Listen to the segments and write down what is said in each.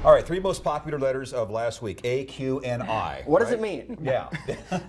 All right, three most popular letters of last week, A, Q, and I. What does it mean? Yeah.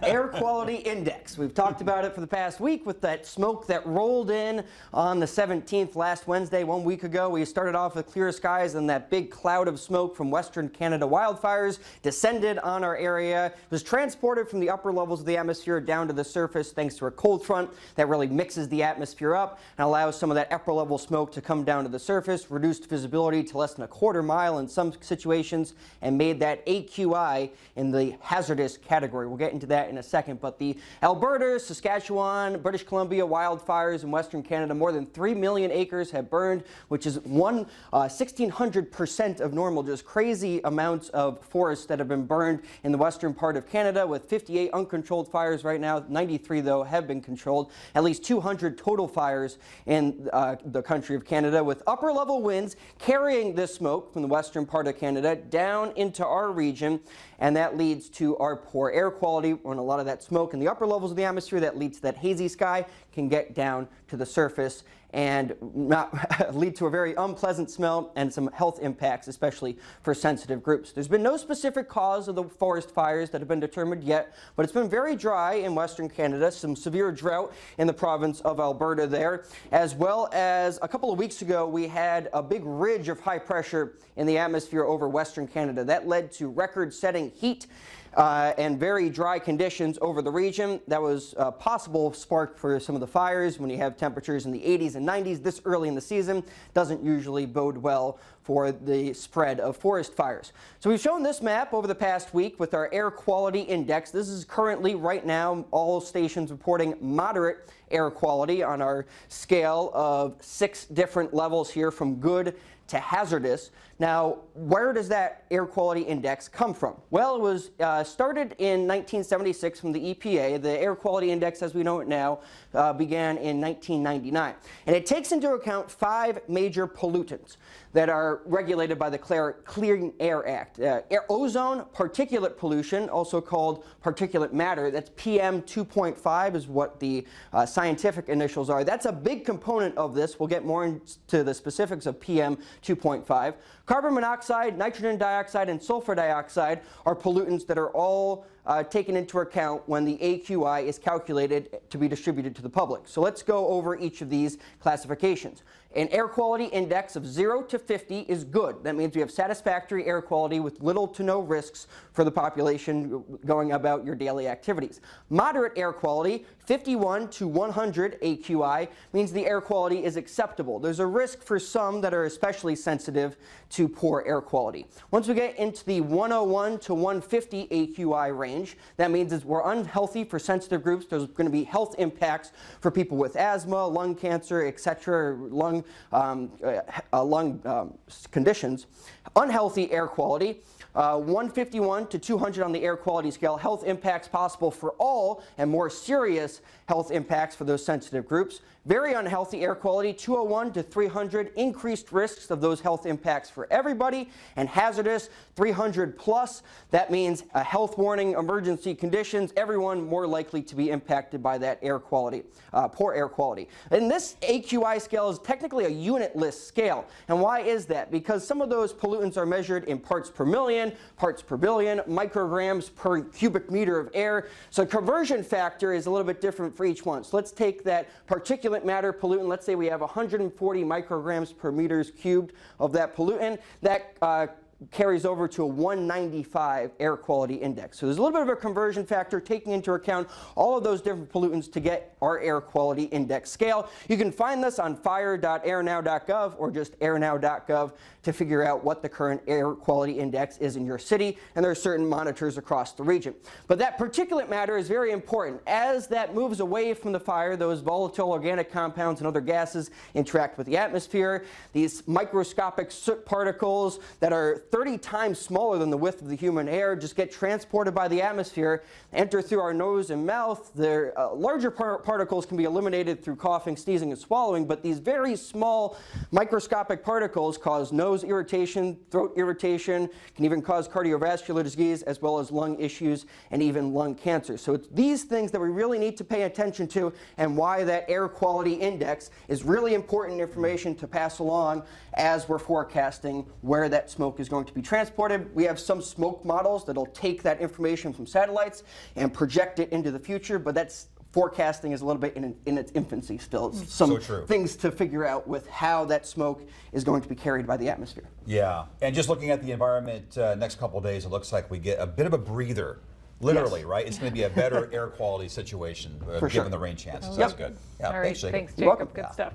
Air quality index. We've talked about it for the past week with that smoke that rolled in on the 17th last Wednesday, 1 week ago. We started off with clear skies and that big cloud of smoke from Western Canada wildfires descended on our area. It was transported from the upper levels of the atmosphere down to the surface thanks to a cold front that really mixes the atmosphere up and allows some of that upper level smoke to come down to the surface, reduced visibility to less than a quarter mile in some situations, and made that AQI in the hazardous category. We'll get into that in a second, but the Alberta, Saskatchewan, British Columbia wildfires in Western Canada, more than 3 million acres have burned, which is 1,600% of normal. Just crazy amounts of forests that have been burned in the western part of Canada, with 58 uncontrolled fires right now. 93, though, have been controlled. At least 200 total fires in the country of Canada, with upper level winds carrying this smoke from the western part of Canada down into our region, and that leads to our poor air quality. When a lot of that smoke in the upper levels of the atmosphere that leads to that hazy sky can get down to the surface and not lead to a very unpleasant smell and some health impacts, especially for sensitive groups. There's been no specific cause of the forest fires that have been determined yet, but it's been very dry in Western Canada, some severe drought in the province of Alberta there, as well as a couple of weeks ago we had a big ridge of high pressure in the atmosphere over Western Canada. That led to record-setting heat and very dry conditions over the region. That was a possible spark for some of the fires. When you have temperatures in the 80s and 90s this early in the season, doesn't usually bode well for the spread of forest fires. So we've shown this map over the past week with our air quality index. This is currently, right now, all stations reporting moderate air quality on our scale of 6 different levels here, from good to hazardous. Now, where does that air quality index come from? Well, it was started in 1976 from the EPA. The air quality index, as we know it now, began in 1999. And it takes into account 5 major pollutants that are regulated by the Clean Air Act. Ozone, particulate pollution, also called particulate matter, that's PM 2.5 is what the scientific initials are. That's a big component of this. We'll get more into the specifics of PM 2.5. Carbon monoxide, nitrogen dioxide, and sulfur dioxide are pollutants that are all taken into account when the AQI is calculated to be distributed to the public. So let's go over each of these classifications. An air quality index of 0 to 50 is good. That means we have satisfactory air quality with little to no risks for the population going about your daily activities. Moderate air quality, 51 to 100 AQI, means the air quality is acceptable. There's a risk for some that are especially sensitive to poor air quality. Once we get into the 101 to 150 AQI range, that means we're unhealthy for sensitive groups. There's going to be health impacts for people with asthma, lung cancer, etc., lung conditions. Unhealthy air quality, 151 to 200 on the air quality scale. Health impacts possible for all, and more serious health impacts for those sensitive groups. Very unhealthy air quality, 201 to 300, increased risks of those health impacts for everybody. And hazardous, 300 plus, that means a health warning, emergency conditions, everyone more likely to be impacted by that air quality, poor air quality. And this AQI scale is technically a unitless scale. And why is that? Because some of those pollutants are measured in parts per million, parts per billion, micrograms per cubic meter of air. So conversion factor is a little bit different for each one. So let's take that particulate matter pollutant. Let's say we have 140 micrograms per meters cubed of that pollutant. That carries over to a 195 air quality index. So there's a little bit of a conversion factor taking into account all of those different pollutants to get our air quality index scale. You can find this on fire.airnow.gov or just airnow.gov to figure out what the current air quality index is in your city, and there are certain monitors across the region. But that particulate matter is very important. As that moves away from the fire, those volatile organic compounds and other gases interact with the atmosphere. These microscopic soot particles that are 30 times smaller than the width of the human hair just get transported by the atmosphere, enter through our nose and mouth. The larger particles can be eliminated through coughing, sneezing, and swallowing, but these very small microscopic particles cause nose irritation, throat irritation, can even cause cardiovascular disease, as well as lung issues and even lung cancer. So it's these things that we really need to pay attention to, and why that air quality index is really important information to pass along as we're forecasting where that smoke is going going to be transported. We have some smoke models that'll take that information from satellites and project it into the future, but that's forecasting is a little bit in its infancy still. Some things to figure out with how that smoke is going to be carried by the atmosphere. Yeah, and just looking at the environment next couple of days, it looks like we get a bit of a breather. Literally, right? It's going to be a better air quality situation given the rain chances. That's good. Yeah, All right, thanks, Jacob. thanks, You're welcome. Jacob. Good stuff.